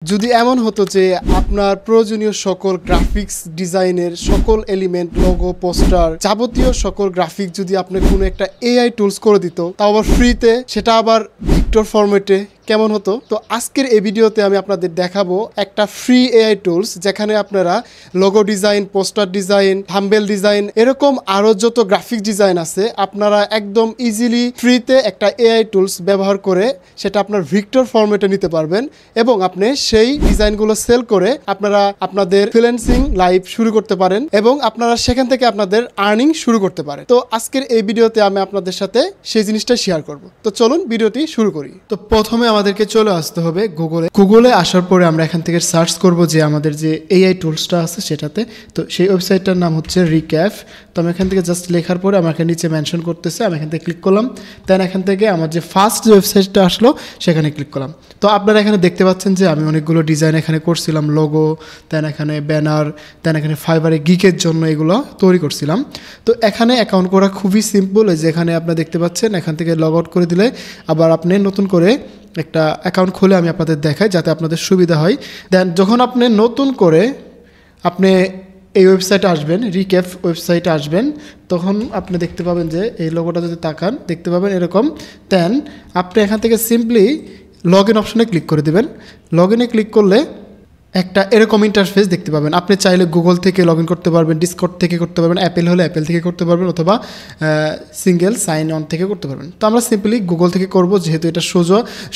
যদি এমন হতো যে আপনার প্রয়োজনীয় সকল গ্রাফিক্স ডিজাইনের সকল এলিমেন্ট লোগো পোস্টার যাবতীয় সকল গ্রাফিক যদি আপনি কোনো একটা এআই টুলস করে দিত তাও আবার ফ্রিতে, সেটা আবার ভিক্টর ফরম্যাটে, কেমন হতো? তো আজকের এই ভিডিওতে আমি আপনাদের দেখাবো একটা ফ্রি এআই টুলস যেখানে আপনারা logo design, poster design, thumbnail design, এরকম আরও যত গ্রাফিক ডিজাইন আছে আপনারা একদম ইজিলি ফ্রিতে একটা এআই টুলস ব্যবহার করে সেটা আপনার ভিক্টর ফরম্যাটে নিতে পারবেন এবং আপনি সেই ডিজাইনগুলো সেল করে আপনারা আপনাদের ফ্রিল্যান্সিং লাইফ শুরু করতে পারেন এবং আপনারা সেখান থেকে আপনাদের আর্নিং শুরু করতে পারেন। তো আজকের এই ভিডিওতে আমি আপনাদের সাথে সেই জিনিসটা শেয়ার করব। তো চলুন ভিডিওটি শুরু করি। তো প্রথমে আমাদেরকে চলে আসতে হবে গুগলে আসার পরে আমরা এখান থেকে সার্চ করব যে আমাদের যে এআই টুলসটা আছে সেটাতে। তো সেই ওয়েবসাইটটার নাম হচ্ছে রিক্যাফ। তো আমি এখান থেকে জাস্ট লেখার পরে আমাকে নিচে মেনশন করতেছে, আমি এখান থেকে ক্লিক করলাম। দেন এখান থেকে আমার যে ফার্স্ট যে ওয়েবসাইটটা আসলো সেখানে ক্লিক করলাম। তো আপনারা এখানে দেখতে পাচ্ছেন যে আমি অনেকগুলো ডিজাইন এখানে করছিলাম, লোগো, দেন এখানে ব্যানার, দেন এখানে ফাইবারে গিকের জন্য এগুলো তৈরি করছিলাম। তো এখানে অ্যাকাউন্ট করা খুবই সিম্পল। যেখানে আপনারা দেখতে পাচ্ছেন এখান থেকে লগ আউট করে দিলে আবার আপনি নতুন করে একটা অ্যাকাউন্ট খুলে আমি আপনাদের দেখাই যাতে আপনাদের সুবিধা হয়। দেন যখন আপনি নতুন করে আপনি এই ওয়েবসাইটে আসবেন, রিক্যাফ ওয়েবসাইটে আসবেন, তখন আপনি দেখতে পাবেন যে এই লোগোটা যদি তাকান দেখতে পাবেন এরকম। দেন আপনি এখান থেকে সিম্পলি লগ ইন অপশনে ক্লিক করে দেবেন। লগ ইনে ক্লিক করলে একটা এরকম ইন্টারফেস দেখতে পাবেন। আপনি চাইলে গুগল থেকে লগ ইন করতে পারবেন, ডিসকর্ড থেকে করতে পারবেন, অ্যাপেল হলে অ্যাপেল থেকে করতে পারবেন, অথবা সিঙ্গেল সাইন অন থেকে করতে পারবেন। তো আমরা সিম্পলি গুগল থেকে করব, যেহেতু এটা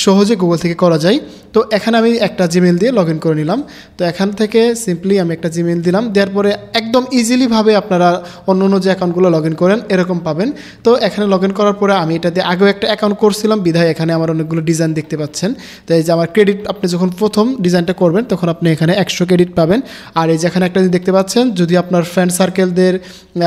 সহজে গুগল থেকে করা যায়। তো এখানে আমি একটা জিমেল দিয়ে লগ ইন করে নিলাম। তো এখান থেকে সিম্পলি আমি একটা জিমেল দিলাম, দেওয়ার পরে একদম ইজিলিভাবে আপনারা অন্য যে অ্যাকাউন্টগুলো লগ ইন করেন এরকম পাবেন। তো এখানে লগ ইন করার পরে আমি এটা দিয়ে আগেও একটা অ্যাকাউন্ট করছিলাম, বিধায় এখানে আমার অনেকগুলো ডিজাইন দেখতে পাচ্ছেন। তো এই যে আমার ক্রেডিট, আপনি যখন প্রথম ডিজাইনটা করবেন তখন আপনি এখানে 100 ক্রেডিট পাবেন। আর এই যেখানে একটা দেখতে পাচ্ছেন, যদি আপনার ফ্রেন্ড সার্কেলদের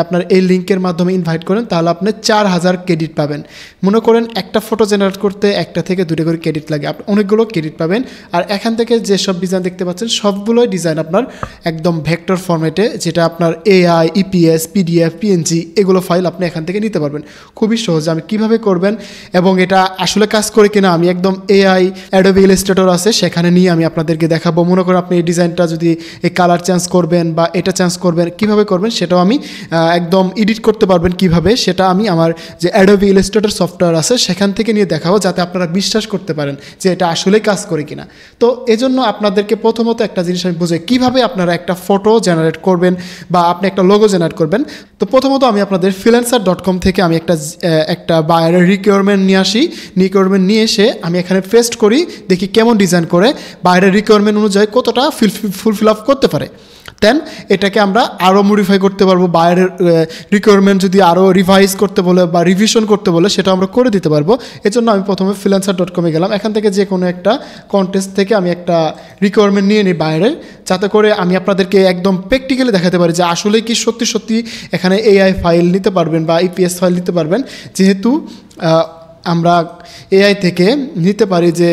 আপনার এই লিঙ্কের মাধ্যমে ইনভাইট করেন তাহলে আপনি 4000 ক্রেডিট পাবেন। মনে করেন একটা ফটো জেনারেট করতে 1টা থেকে 2টা করে ক্রেডিট লাগে, আপনি অনেকগুলো ক্রেডিট পাবেন। আর এখান থেকে যেসব ডিজাইন দেখতে পাচ্ছেন সবগুলোই ডিজাইন আপনার একদম ভেক্টর ফরম্যাটে, যেটা আপনার এআই, ইপিএস, পিডিএফ, পিএনজি এগুলো ফাইল আপনি এখান থেকে নিতে পারবেন খুবই সহজে। আমি কিভাবে করবেন এবং এটা আসলে কাজ করে কিনা আমি একদম এআই অ্যাডোবি ইলাস্ট্রেটর আছে সেখানে নিয়ে আমি আপনাদেরকে দেখাবো। মনে করেন আপনি এই ডিজাইনটা যদি এই কালার চেঞ্জ করবেন বা এটা চেঞ্জ করবেন, কিভাবে করবেন সেটাও আমি একদম এডিট করতে পারবেন কিভাবে, সেটা আমি আমার যে অ্যাডোবি ইলাস্ট্রেটর সফটওয়্যার আছে সেখান থেকে নিয়ে দেখাবো, যাতে আপনারা বিশ্বাস করতে পারেন যে এটা আসলেই কাজ করে কিনা। তো এজন্য আপনাদেরকে প্রথমত একটা জিনিস আমি বুঝাই কিভাবে আপনারা একটা ফটো জেনারেট করবেন বা আপনি একটা লোগো জেনারেট করবেন। তো প্রথমত আমি আপনাদের freelancer.com থেকে আমি একটা বায়ারের রিকোয়ারমেন্ট নিয়ে আসি। রিকোয়ারমেন্ট নিয়ে এসে আমি এখানে পেস্ট করি, দেখি কেমন ডিজাইন করে, বাইরের রিকোয়ারমেন্ট অনুযায়ী কতটা ফুলফিল আপ করতে পারে। দেন এটাকে আমরা আরও মডিফাই করতে পারবো। বাইরের রিকোয়ারমেন্ট যদি আরও রিভাইজ করতে বলে বা রিভিশন করতে বলে সেটা আমরা করে দিতে পারবো। এজন্য আমি প্রথমে freelancer.com-এ গেলাম। এখান থেকে যে কোনো একটা কন্টেস্ট থেকে আমি একটা রিকোয়ারমেন্ট নিয়ে নিই বাইরের, যাতে করে আমি আপনাদেরকে একদম প্র্যাকটিক্যালি দেখাতে পারি যে আসলে কি সত্যি এখানে এআই ফাইল নিতে পারবেন বা ইপিএস ফাইল নিতে পারবেন। যেহেতু আমরা এআই থেকে নিতে পারি, যে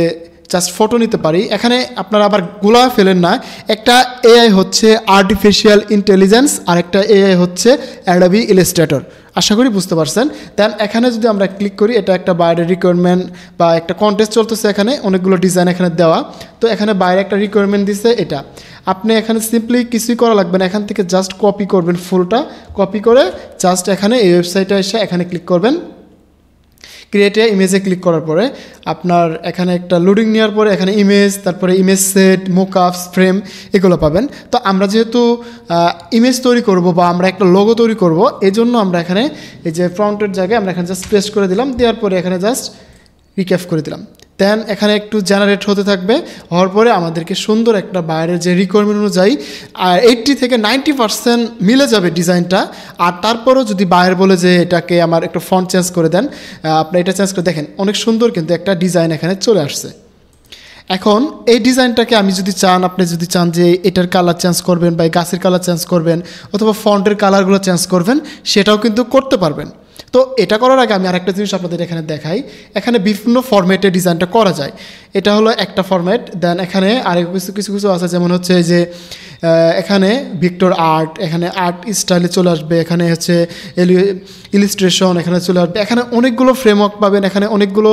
জাস্ট ফটো নিতে পারি। এখানে আপনারা আবার গোলা ফেলেন না, একটা এআই হচ্ছে আর্টিফিশিয়াল ইন্টেলিজেন্স আর একটা এআই হচ্ছে অ্যাডোবি ইলাস্ট্রেটর। আশা করি বুঝতে পারছেন। দেন এখানে যদি আমরা ক্লিক করি, এটা একটা বাইরের রিকোয়ারমেন্ট বা একটা কন্টেস্ট চলতেছে, এখানে অনেকগুলো ডিজাইন এখানে দেওয়া। তো এখানে বাইরে একটা রিকোয়ারমেন্ট দিচ্ছে, এটা আপনি এখানে সিম্পলি কিছুই করা লাগবে না, এখান থেকে জাস্ট কপি করবেন, ফুলটা কপি করে জাস্ট এখানে এই ওয়েবসাইটে এসে এখানে ক্লিক করবেন। ক্রিয়েট ইমেজে ক্লিক করার পরে আপনার এখানে একটা লোডিং নেওয়ার পরে এখানে ইমেজ, তারপরে ইমেজ সেট, মোকআপস, ফ্রেম এগুলো পাবেন। তো আমরা যেহেতু ইমেজ তৈরি করব বা আমরা একটা লোগো তৈরি করব, এজন্য আমরা এখানে এই যে ফ্রন্টের জায়গায় আমরা এখানে জাস্ট পেস্ট করে দিলাম, দেওয়ার পরে এখানে জাস্ট রিক্যাপ করে দিলাম। দেন এখানে একটু জেনারেট হতে থাকবে, হওয়ার পরে আমাদেরকে সুন্দর একটা বাইরের যে রিকোয়ারমেন্ট অনুযায়ী 80 থেকে 90% মিলে যাবে ডিজাইনটা। আর তারপরও যদি বাইরে বলে যে এটাকে আমার একটা ফন্ট চেঞ্জ করে দেন, আপনি এটা চেঞ্জ করে দেখেন অনেক সুন্দর কিন্তু একটা ডিজাইন এখানে চলে আসছে। এখন এই ডিজাইনটাকে আমি যদি চান, আপনি যদি চান যে এটার কালার চেঞ্জ করবেন বা গাছের কালার চেঞ্জ করবেন অথবা ফন্টের কালারগুলো চেঞ্জ করবেন, সেটাও কিন্তু করতে পারবেন। তো এটা করার আগে আমি আরেকটা জিনিস আপনাদের এখানে দেখাই। এখানে বিভিন্ন ফরম্যাটে ডিজাইনটা করা যায়, এটা হলো একটা ফরম্যাট। দেন এখানে আরেক কিছু আছে, যেমন হচ্ছে যে এখানে ভিক্টর আর্ট, এখানে আর্ট স্টাইলে চলে আসবে, এখানে হচ্ছে ইলিস্ট্রেশন এখানে চলে আসবে, এখানে অনেকগুলো ফ্রেমওয়ার্ক পাবেন, এখানে অনেকগুলো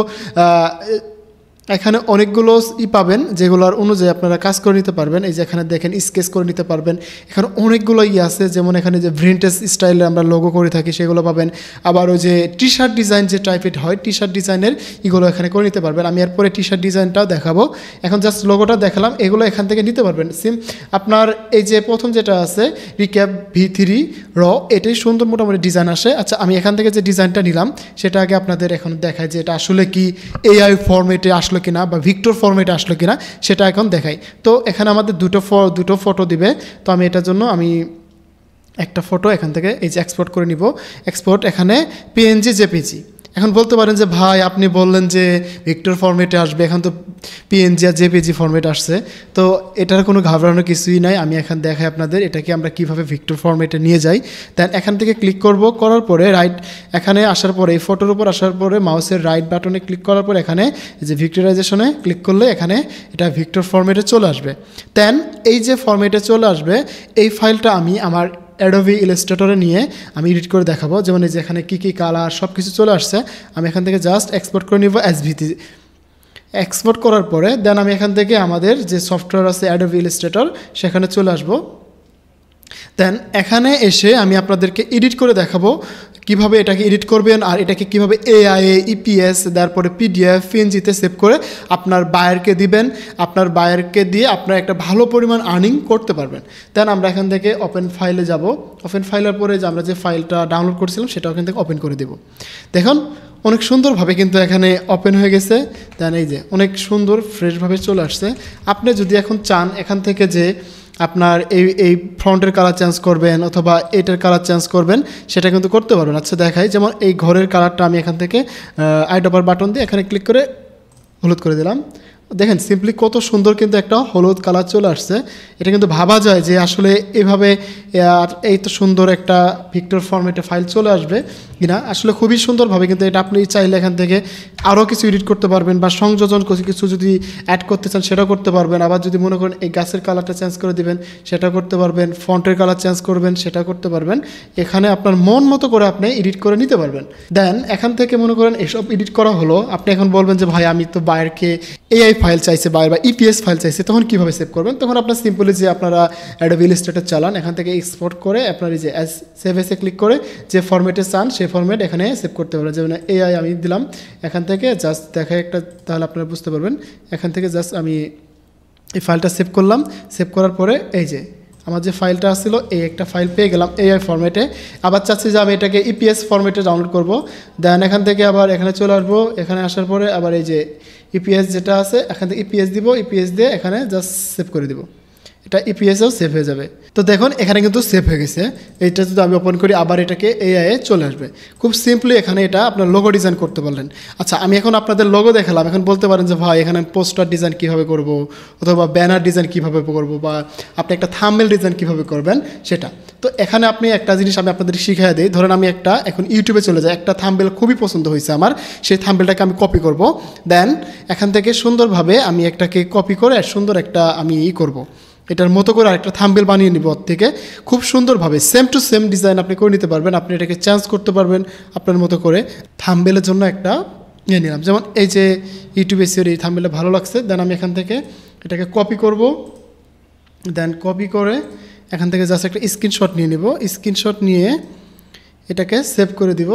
এখানে অনেকগুলো পাবেন যেগুলোর অনুযায়ী আপনারা কাজ করে নিতে পারবেন। এই যে এখানে দেখেন স্কেচ করে নিতে পারবেন। এখানে অনেকগুলো আছে, যেমন এখানে যে ভিনটেজ স্টাইলে আমরা লোগো করে থাকি সেগুলো পাবেন। আবার ওই যে টি শার্ট ডিজাইন যে টাইপের হয়, টি শার্ট ডিজাইনের এগুলো এখানে করে নিতে পারবেন। আমি এরপরে টি শার্ট ডিজাইনটাও দেখাবো। এখন জাস্ট লোগোটা দেখালাম, এগুলো এখান থেকে নিতে পারবেন। আপনার এই যে প্রথম যেটা আছে রিক্যাপ V3 র, এটাই সুন্দর মোটামুটি ডিজাইন আসে। আচ্ছা, আমি এখান থেকে যে ডিজাইনটা নিলাম সেটা আগে আপনাদের এখন দেখায় যে এটা আসলে কি AI ফরম্যাটে আসলো কিনা বা ভিক্টর ফরম্যাটে আসলো কিনা সেটা এখন দেখাই। তো এখানে আমাদের দুটো ফটো দিবে। তো আমি এটার জন্য একটা ফটো এখান থেকে এই যে এক্সপোর্ট করে নিব। এক্সপোর্ট এখানে PNG JPG। এখন বলতে পারেন যে ভাই আপনি বললেন যে ভিক্টর ফরম্যাটে আসবে, এখন তো PNG আর JPG ফরম্যাট আসছে। তো এটার কোনো ঘাবড়ানোর কিছুই নাই। আমি এখন দেখাই আপনাদের এটাকে আমরা কিভাবে ভিক্টর ফরম্যাটে নিয়ে যাই। দেন এখান থেকে ক্লিক করব, করার পরে এখানে আসার পরে এই ফটোর উপর আসার পরে মাউসের রাইট বাটনে ক্লিক করার পর এখানে যে ভিক্টরাইজেশনে ক্লিক করলে এখানে এটা ভিক্টর ফরম্যাটে চলে আসবে। দেন এই যে ফরম্যাটে চলে আসবে এই ফাইলটা আমি আমার অ্যাডোবি ইলাস্ট্রেটরে নিয়ে আমি এডিট করে দেখাবো। যেমন এই যে এখানে কী কালার সব কিছু চলে আসছে, আমি এখান থেকে জাস্ট এক্সপোর্ট করে নিব SVG। এক্সপোর্ট করার পরে দেন আমি এখান থেকে আমাদের যে সফটওয়্যার আছে অ্যাডোবি ইলাস্ট্রেটর সেখানে চলে আসবো। দেন এখানে এসে আমি আপনাদেরকে এডিট করে দেখাবো কিভাবে এটাকে এডিট করবেন, আর এটাকে কিভাবে AI EPS তারপরে PDF PNG-তে সেভ করে আপনার বায়ারকে দিবেন। আপনার বায়ারকে দিয়ে আপনার একটা ভালো পরিমাণ আর্নিং করতে পারবেন। দেন আমরা এখান থেকে ওপেন ফাইলে যাব। ওপেন ফাইলের পরে যে আমরা যে ফাইলটা ডাউনলোড করছিলাম সেটা ওখান থেকে ওপেন করে দেব। দেখুন অনেক সুন্দরভাবে কিন্তু এখানে ওপেন হয়ে গেছে। দেন এই যে অনেক সুন্দর ফ্রেশভাবে চলে আসছে। আপনি যদি এখন চান এখান থেকে যে আপনার এই ফ্রন্টের কালার চেঞ্জ করবেন অথবা এটার কালার চেঞ্জ করবেন সেটা কিন্তু করতে পারবেন। আচ্ছা দেখাই, যেমন এই ঘরের কালারটা আমি এখান থেকে আইডবার বাটন দিয়ে এখানে ক্লিক করে হলুদ করে দিলাম। দেখেন সিম্পলি কত সুন্দর কিন্তু একটা হলুদ কালার চলে আসছে। এটা কিন্তু ভাবা যায় যে আসলে এভাবে এই তো সুন্দর একটা ভিক্টর ফরম্যাটে ফাইল চলে আসবে কিনা। আসলে খুবই সুন্দরভাবে কিন্তু এটা আপনি চাইলে এখান থেকে আরও কিছু এডিট করতে পারবেন বা সংযোজন কিছু যদি অ্যাড করতে চান সেটাও করতে পারবেন। আবার যদি মনে করেন এই গাছের কালারটা চেঞ্জ করে দিবেন সেটা করতে পারবেন, ফন্টের কালার চেঞ্জ করবেন সেটা করতে পারবেন। এখানে আপনার মন মতো করে আপনি এডিট করে নিতে পারবেন। দেন এখান থেকে মনে করেন এসব এডিট করা হলো, আপনি এখন বলবেন যে ভাই আমি তো বাইরকে AI ফাইল চাইছে বা EPS ফাইল চাইছে, তখন কীভাবে সেভ করবেন? তখন আপনার সিম্পলি যে আপনারা অ্যাডোবি ইলাস্ট্রেটর চালান এখান থেকে এক্সপোর্ট করে আপনার এই যে সেভ এসে ক্লিক করে যে ফরম্যাটে চান সেই ফরম্যাট এখানে সেভ করতে পারবেন। যেমন AI আমি দিলাম, এখান থেকে জাস্ট দেখাই একটা, তাহলে আপনারা বুঝতে পারবেন। এখান থেকে জাস্ট আমি এই ফাইলটা সেভ করলাম। সেভ করার পরে এই যে আমার যে ফাইলটা আসছিল এই একটা ফাইল পেয়ে গেলাম AI ফরম্যাটে। আবার চাচ্ছি যে আমি এটাকে EPS ফরম্যাটে ডাউনলোড করব। দেন এখান থেকে আবার এখানে চলে আসবো। এখানে আসার পরে আবার এই যে EPS যেটা আছে এখান থেকে EPS দিব, EPS দিয়ে এখানে জাস্ট সেভ করে দিব। এটা EPSও সেভ হয়ে যাবে। তো দেখুন এখানে কিন্তু সেভ হয়ে গেছে। এইটা যদি আমি ওপেন করি আবার এটাকে AI চলে আসবে। খুব সিম্পলি এখানে এটা আপনার লোগো ডিজাইন করতে পারলেন। আচ্ছা আমি এখন আপনাদের লোগো দেখালাম। এখন বলতে পারেন যে ভাই এখানে পোস্টার ডিজাইন কীভাবে করব অথবা ব্যানার ডিজাইন কীভাবে করব বা আপনি একটা থাম্বনেল ডিজাইন কীভাবে করবেন সেটা। তো এখানে আপনি একটা জিনিস আমি আপনাদের শিখিয়ে দিই। ধরেন আমি এখন ইউটিউবে চলে যাই, একটা থাম্বনেল খুবই পছন্দ হয়েছে আমার, সেই থাম্বনেলটাকে আমি কপি করব। দেন এখান থেকে সুন্দরভাবে আমি একটাকে কপি করে সুন্দর একটা আমি করব, এটার মতো করে আরেকটা থাম্বনেল বানিয়ে নিব। ওর থেকে খুব সুন্দরভাবে সেম টু সেম ডিজাইন আপনি করে নিতে পারবেন। আপনি এটাকে চেঞ্জ করতে পারবেন আপনার মতো করে। থাম্বনেলের জন্য একটা নিয়ে নিলাম, যেমন এই যে ইউটিউবে এই থাম্বনেলটা ভালো লাগছে। দেন আমি এখান থেকে এটাকে কপি করব। দেন কপি করে এখান থেকে জাস্ট একটা স্ক্রিনশট নিয়ে নিব। স্ক্রিনশট নিয়ে এটাকে সেভ করে দিব।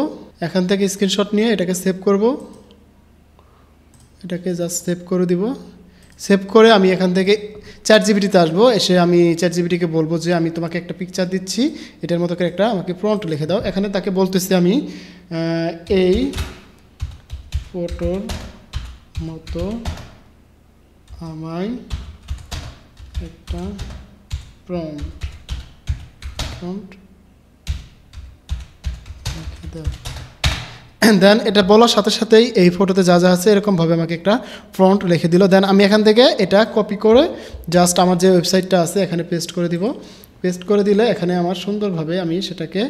এখান থেকে স্ক্রিনশট নিয়ে এটাকে সেভ করব। এটাকে জাস্ট সেভ করে দিব। সেভ করে আমি এখান থেকে ChatGPT-তে আসবো। এসে আমি ChatGPT-কে বলবো যে আমি তোমাকে একটা পিকচার দিচ্ছি, এটার মতো করে একটা আমাকে প্রম্পট লিখে দাও। এখানে তাকে বলতেছি আমি এই ফটোর মতো আমায় একটা প্রম্পট লিখে দাও। দেন এটা বলার সাথে সাথেই এই ফটোতে যা যা আছে এরকমভাবে আমাকে একটা ফ্রন্ট লিখে দিল। দেন আমি এখান থেকে এটা কপি করে জাস্ট আমার যে ওয়েবসাইটটা আছে এখানে পেস্ট করে দিব। পেস্ট করে দিলে এখানে আমার সুন্দরভাবে আমি সেটাকে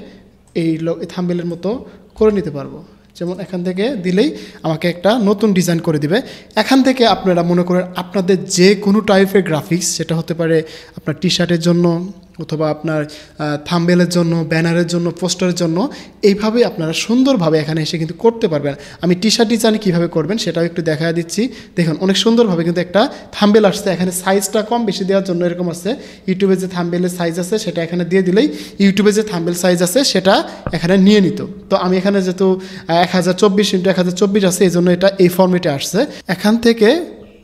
এই থাম্বনেলের মতো করে নিতে পারবো। যেমন এখান থেকে দিলেই আমাকে একটা নতুন ডিজাইন করে দিবে। এখান থেকে আপনারা মনে করেন আপনাদের যে কোনো টাইপের গ্রাফিক্স, সেটা হতে পারে আপনার টি শার্টের জন্য অথবা আপনার থাম্বনেলের জন্য, ব্যানারের জন্য, পোস্টারের জন্য এইভাবে আপনারা সুন্দরভাবে এখানে এসে কিন্তু করতে পারবেন। আমি টি শার্ট ডিজাইন কীভাবে করবেন সেটাও একটু দেখা দিচ্ছি। দেখুন অনেক সুন্দরভাবে কিন্তু একটা থাম্বনেল আসছে। এখানে সাইজটা কম বেশি দেওয়ার জন্য এরকম আছে। ইউটিউবে যে থাম্বনেলের সাইজ আছে সেটা এখানে দিয়ে দিলেই ইউটিউবে যে থাম্বনেল সাইজ আছে সেটা এখানে নিয়ে নিত। তো আমি এখানে যেহেতু 1024x1024 আছে এই জন্য এটা এই ফর্মেটে আসছে। এখান থেকে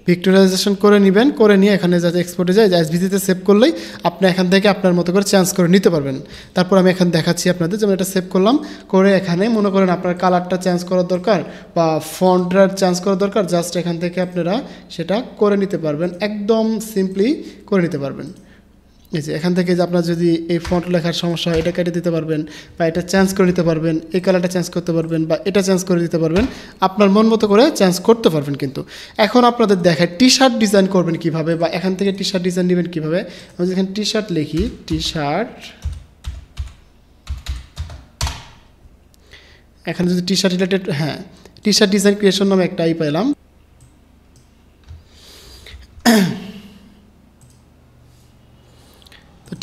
পিক্টোরাইজেশন করে নেবেন, করে নিয়ে এখানে যাতে এক্সপোর্টে যায় এসভিজিতে সেভ করলেই আপনি এখান থেকে আপনার মতো করে চেঞ্জ করে নিতে পারবেন। তারপর আমি এখানে দেখাচ্ছি আপনাদের, যেমন এটা সেভ করলাম, করে এখানে মনে করেন আপনার কালারটা চেঞ্জ করার দরকার বা ফন্টটা চেঞ্জ করার দরকার, জাস্ট এখান থেকে আপনারা সেটা করে নিতে পারবেন, একদম সিম্পলি করে নিতে পারবেন। এই যে এখান থেকে যে আপনার যদি এই ফন্ট লেখার সমস্যা হয় এটা কেটে দিতে পারবেন, বা এটা চেঞ্জ করে নিতে পারবেন, এই কালারটা চেঞ্জ করতে পারবেন, বা এটা চেঞ্জ করে দিতে পারবেন, আপনার মন মতো করে চেঞ্জ করতে পারবেন। কিন্তু এখন আপনাদের দেখায় টি শার্ট ডিজাইন করবেন কিভাবে, বা এখান থেকে টি শার্ট ডিজাইন নেবেন কীভাবে। আমি যেখানে টি শার্ট লিখি, টি শার্ট, এখানে যদি টি শার্ট রিলেটেড, হ্যাঁ টি শার্ট ডিজাইন ক্রিয়েশন নামে একটা পেলাম।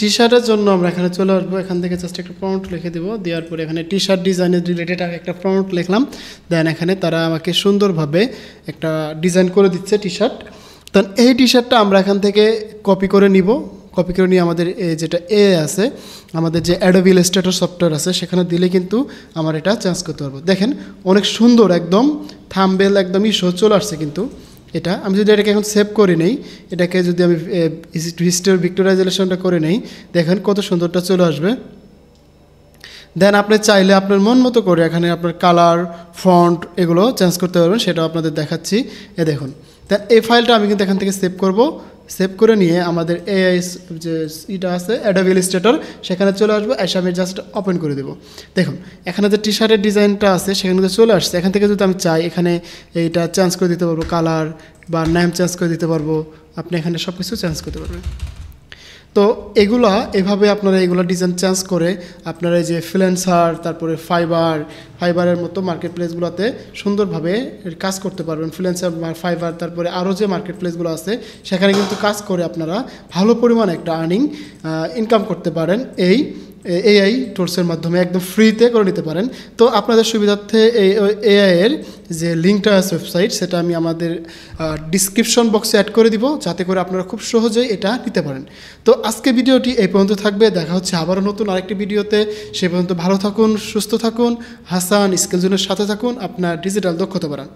টি শার্টের জন্য আমরা এখানে চলে আসবো, এখান থেকে জাস্ট একটা প্রম্পট লিখে দেবো, দেওয়ার পরে এখানে টি শার্ট ডিজাইনের রিলেটেড একটা প্রম্পট লিখলাম। দেন এখানে তারা আমাকে সুন্দরভাবে একটা ডিজাইন করে দিচ্ছে টি শার্ট। দেন এই টি শার্টটা আমরা এখান থেকে কপি করে নিব, কপি করে নিয়ে আমাদের যেটা আছে, আমাদের যে অ্যাডোবি ইলাস্ট্রেটর সফটওয়্যার আছে সেখানে দিলে কিন্তু আমার এটা চেঞ্জ করতে পারবো। দেখেন অনেক সুন্দর একদম থাম্বনেল একদমই চলে আসছে। কিন্তু এটা আমি যদি এটাকে এখন সেভ করে নেই, এটাকে যদি আমি হিস্টোরি পিক্টোরাইজেশনটা করে নেই, দেখেন কত সুন্দরটা চলে আসবে। দেন আপনি চাইলে আপনার মন মতো করে এখানে আপনার কালার, ফন্ট এগুলো চেঞ্জ করতে পারবেন, সেটাও আপনাদের দেখাচ্ছি। দেখুন দেন এই ফাইলটা আমি কিন্তু এখান থেকে সেভ করব। সেভ করে নিয়ে আমাদের এআই যে এটা আছে অ্যাডোবি ইলাস্ট্রেটর সেখানে চলে আসবো, এসে আমি জাস্ট ওপেন করে দেবো। দেখুন এখানে যে টি শার্টের ডিজাইনটা আছে সেখানে চলে আসছে। এখান থেকে যদি আমি চাই এখানে এইটা চেঞ্জ করে দিতে পারবো, কালার বা নেম চেঞ্জ করে দিতে পারবো, আপনি এখানে সব কিছু চেঞ্জ করতে পারবেন। তো এগুলা এভাবে আপনারা এগুলো ডিজাইন চেঞ্জ করে আপনারা এই যে ফ্রিল্যান্সার, তারপরে ফাইবারের মতো মার্কেট প্লেসগুলোতে সুন্দরভাবে কাজ করতে পারবেন। ফ্রিল্যান্সার, ফাইবার, তারপরে আরও যে মার্কেট প্লেসগুলো আছে সেখানে কিন্তু কাজ করে আপনারা ভালো পরিমাণ একটা ইনকাম করতে পারেন এই এআই টুলসের মাধ্যমে, একদম ফ্রিতে করে নিতে পারেন। তো আপনাদের সুবিধার্থে এই এআই এর যে লিঙ্কটা আছে ওয়েবসাইট, সেটা আমি আমাদের ডিসক্রিপশন বক্সে অ্যাড করে দিব, যাতে করে আপনারা খুব সহজেই এটা নিতে পারেন। তো আজকে ভিডিওটি এই পর্যন্ত থাকবে, দেখা হচ্ছে আবারও নতুন আরেকটি ভিডিওতে। সে পর্যন্ত ভালো থাকুন, সুস্থ থাকুন, হাসান স্কিল জোনের সাথে থাকুন, আপনার ডিজিটাল দক্ষতা বাড়ান।